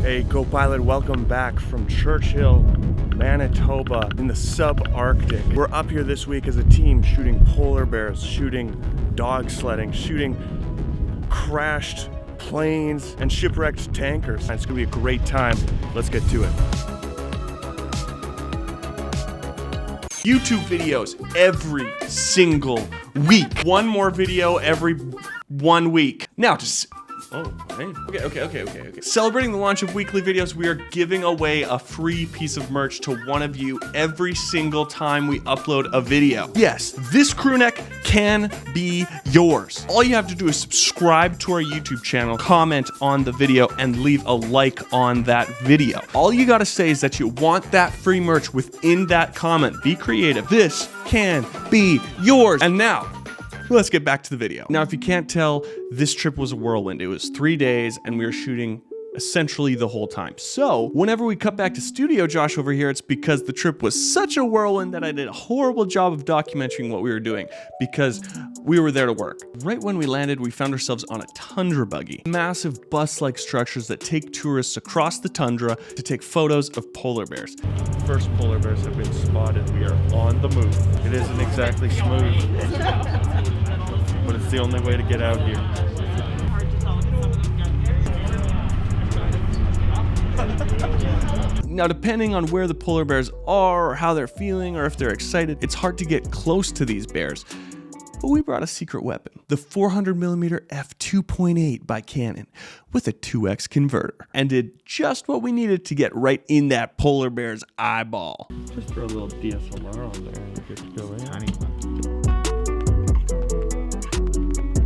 Hey, CoPilot, welcome back from Churchill, Manitoba, in the sub-Arctic. We're up here this week as a team shooting polar bears, shooting dog sledding, shooting crashed planes and shipwrecked tankers. It's gonna be a great time. Let's get to it. YouTube videos every single week. One more video every 1 week. Now, Okay. Celebrating the launch of weekly videos, we are giving away a free piece of merch to one of you every single time we upload a video. Yes, this crew neck can be yours. All you have to do is subscribe to our YouTube channel, comment on the video, and leave a like on that video. All you gotta say is that you want that free merch within that comment. Be creative. This can be yours. And now, let's get back to the video. Now, if you can't tell, this trip was a whirlwind. It was 3 days and we were shooting essentially the whole time. So whenever we cut back to Studio Josh over here, it's because the trip was such a whirlwind that I did a horrible job of documenting what we were doing because we were there to work. Right when we landed, we found ourselves on a tundra buggy. Massive bus-like structures that take tourists across the tundra to take photos of polar bears. First polar bears have been spotted. We are on the move. It isn't exactly smooth, but it's the only way to get out here. Now, depending on where the polar bears are, or how they're feeling, or if they're excited, it's hard to get close to these bears. But we brought a secret weapon, the 400mm f2.8 by Canon, with a 2x converter, and did just what we needed to get right in that polar bear's eyeball. Just throw a little DSLR on there and get to go in.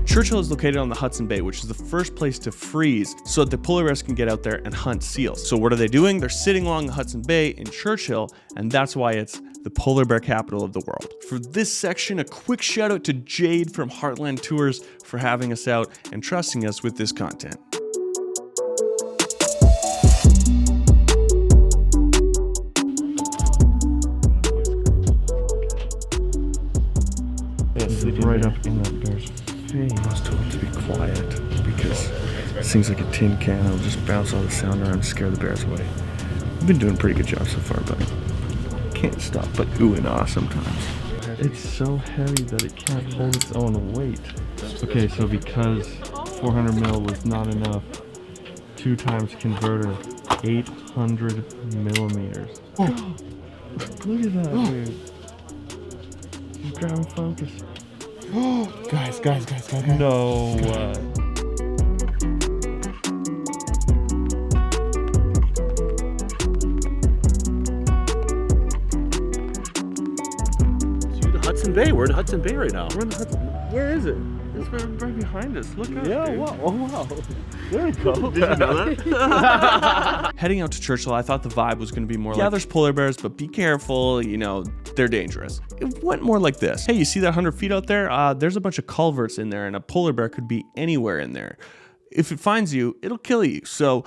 Churchill is located on the Hudson Bay, which is the first place to freeze so that the polar bears can get out there and hunt seals. So what are they doing? They're sitting along the Hudson Bay in Churchill, and that's why it's the polar bear capital of the world. For this section, a quick shout out to Jade from Heartland Tours for having us out and trusting us with this content. Yes, right up in that bear's face. I was told to be quiet because it seems like a tin can. It'll just bounce all the sound around and scare the bears away. We've been doing a pretty good job so far, but can't stop but ooh and ah sometimes. It's so heavy that it can't hold its own weight. Okay, so because 400mm was not enough, 2x converter, 800mm. Oh. Look at that, dude. He's grabbing focus. Guys. No. Hudson Bay. We're in Hudson Bay right now. We're in the Hudson. Where is it? It's right behind us. Look up. Yeah, dude. wow. Oh, wow. There we go. Did you know that? Heading out to Churchill, I thought the vibe was going to be more like, yeah, there's polar bears, but be careful, you know, they're dangerous. It went more like this. Hey, you see that 100 feet out there? There's a bunch of culverts in there, and a polar bear could be anywhere in there. If it finds you, it'll kill you. So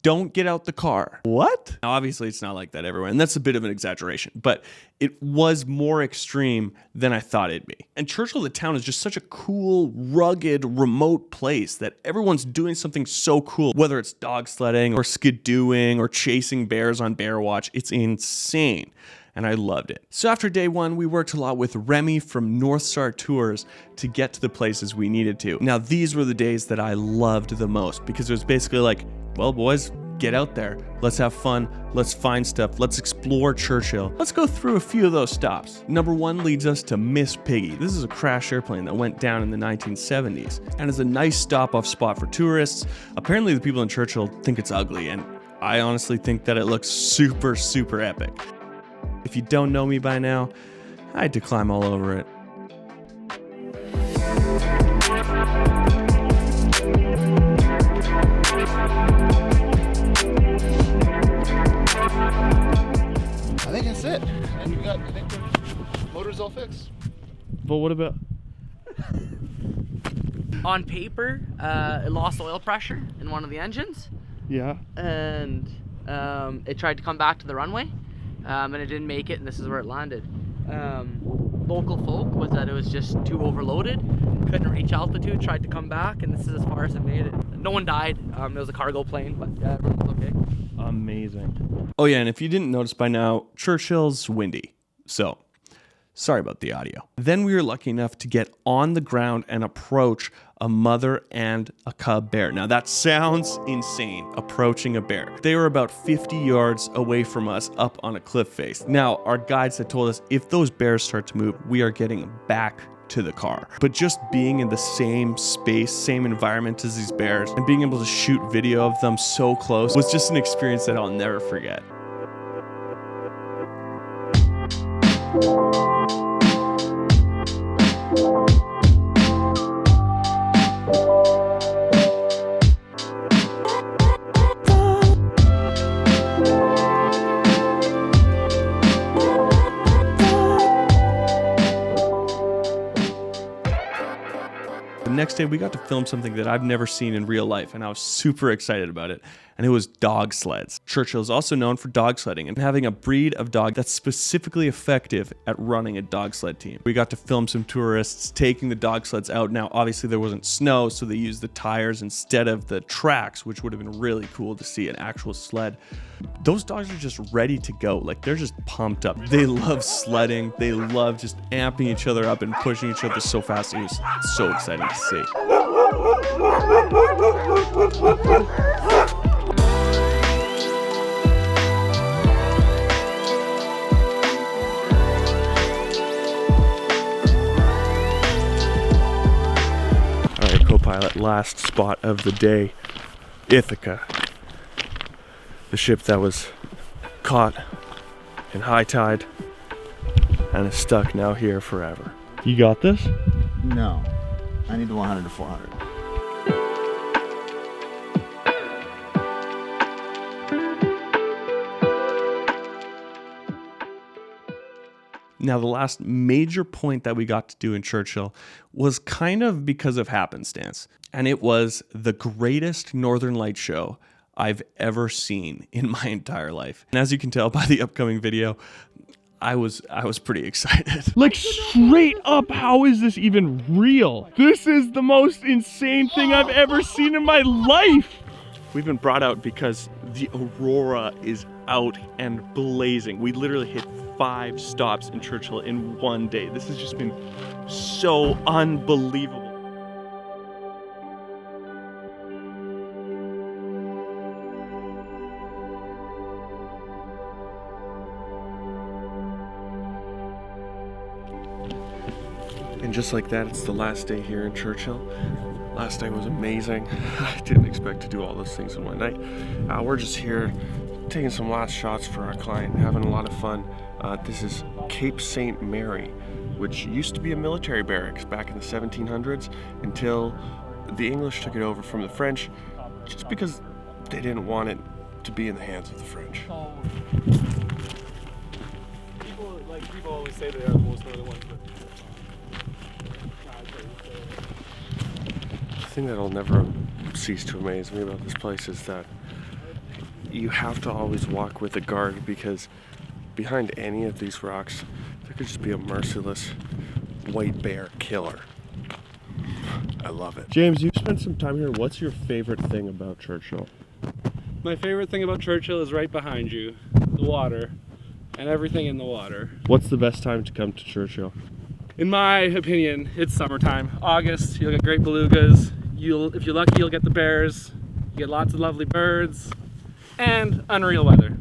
don't get out the car. What? Now, obviously, it's not like that everywhere, and that's a bit of an exaggeration, but it was more extreme than I thought it'd be. And Churchill, the town, is just such a cool, rugged, remote place that everyone's doing something so cool, whether it's dog sledding or skidooing or chasing bears on Bear Watch. It's insane. And I loved it. So after day one, we worked a lot with Remy from Northstar Tours to get to the places we needed to. Now, these were the days that I loved the most because it was basically like, well, boys, get out there. Let's have fun. Let's find stuff. Let's explore Churchill. Let's go through a few of those stops. Number one leads us to Miss Piggy. This is a crashed airplane that went down in the 1970s and is a nice stop-off spot for tourists. Apparently, the people in Churchill think it's ugly, and I honestly think that it looks super, super epic. If you don't know me by now, I had to climb all over it. I think that's it. And I think the motor's all fixed. But what about? On paper, it lost oil pressure in one of the engines. Yeah. And it tried to come back to the runway. And it didn't make it, and this is where it landed. Local folk was that it was just too overloaded, couldn't reach altitude, tried to come back, and this is as far as it made it. No one died. It was a cargo plane, but yeah, everyone was okay. Amazing. Oh yeah, and if you didn't notice by now, Churchill's windy. So, sorry about the audio. Then we were lucky enough to get on the ground and approach a mother and a cub bear. Now that sounds insane, approaching a bear. They were about 50 yards away from us up on a cliff face. Now, our guides had told us if those bears start to move, we are getting back to the car. But just being in the same space, same environment as these bears, and being able to shoot video of them so close was just an experience that I'll never forget. The next day we got to film something that I've never seen in real life, and I was super excited about it, and it was dog sleds. Churchill is also known for dog sledding and having a breed of dog that's specifically effective at running a dog sled team. We got to film some tourists taking the dog sleds out. Now obviously there wasn't snow, so they used the tires instead of the tracks, which would have been really cool to see an actual sled. Those dogs are just ready to go. Like, they're just pumped up. They love sledding. They love just amping each other up and pushing each other so fast. It was so exciting to see. All right, CoPilot, last spot of the day, Ithaca. The ship that was caught in high tide and is stuck now here forever. You got this? No. I need the 100 to 400. Now, the last major point that we got to do in Churchill was kind of because of happenstance, and it was the greatest Northern Light show I've ever seen in my entire life. And as you can tell by the upcoming video, I was pretty excited. Like, straight up, how is this even real? This is the most insane thing I've ever seen in my life. We've been brought out because the aurora is out and blazing. We literally hit 5 stops in Churchill in one day. This has just been so unbelievable. And just like that, it's the last day here in Churchill. Last day was amazing. I didn't expect to do all those things in one night. We're just here taking some last shots for our client, having a lot of fun. This is Cape St. Mary, which used to be a military barracks back in the 1700s until the English took it over from the French, just because they didn't want it to be in the hands of the French. People always say they are the most northern ones, but The thing that'll never cease to amaze me about this place is that you have to always walk with a guard, because behind any of these rocks there could just be a merciless white bear killer. I love it. James, you've spent some time here. What's your favorite thing about Churchill? My favorite thing about Churchill is right behind you, the water, and everything in the water. What's the best time to come to Churchill? In my opinion, it's summertime. August, you'll get great belugas. If you're lucky, you'll get the bears. You get lots of lovely birds and unreal weather.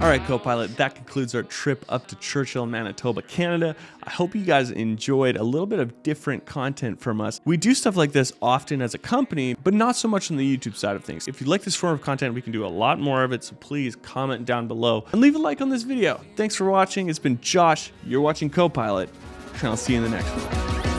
All right, CoPilot, that concludes our trip up to Churchill, Manitoba, Canada. I hope you guys enjoyed a little bit of different content from us. We do stuff like this often as a company, but not so much on the YouTube side of things. If you like this form of content, we can do a lot more of it, so please comment down below and leave a like on this video. Thanks for watching. It's been Josh. You're watching CoPilot, and I'll see you in the next one.